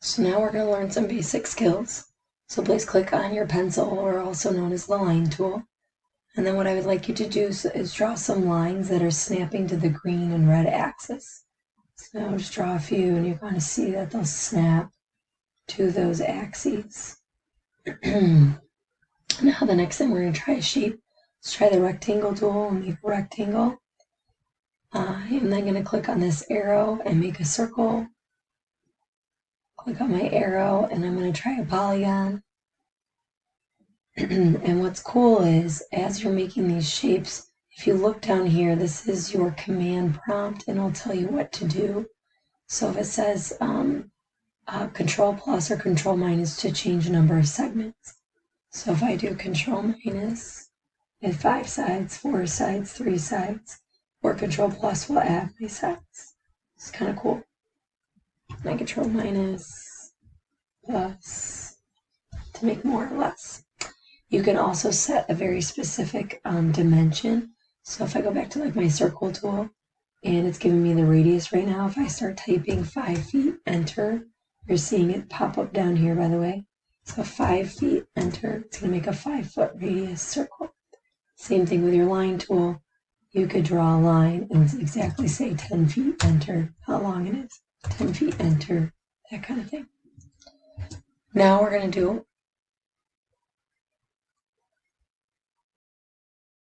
So now we're going to learn some basic skills. So please click on your pencil, or also known as the line tool. And then what I would like you to do is draw some lines that are snapping to the green and red axis. So just draw a few and you're going to see that they'll snap to those axes. Now the next thing we're going to try a shape. Let's try the rectangle tool and make a rectangle. I'm then going to click on this arrow and make a circle. Click on my arrow and I'm going to try a polygon. And what's cool is as you're making these shapes, if you look down here, this is your command prompt and it'll tell you what to do. So if it says control plus or control minus to change the number of segments. So if I do control minus at 5 sides, 4 sides, 3 sides, or control plus will add my sides. It's kind of cool. My control minus plus to make more or less. You can also set a very specific dimension. So if I go back to like my circle tool and it's giving me the radius right now, if I start typing 5 feet, enter, you're seeing it pop up down here, by the way. So 5 feet, enter, it's going to make a 5-foot radius circle. Same thing with your line tool. You could draw a line and exactly say 10 feet, enter, how long it is. 10 feet, enter, that kind of thing. Now we're going to do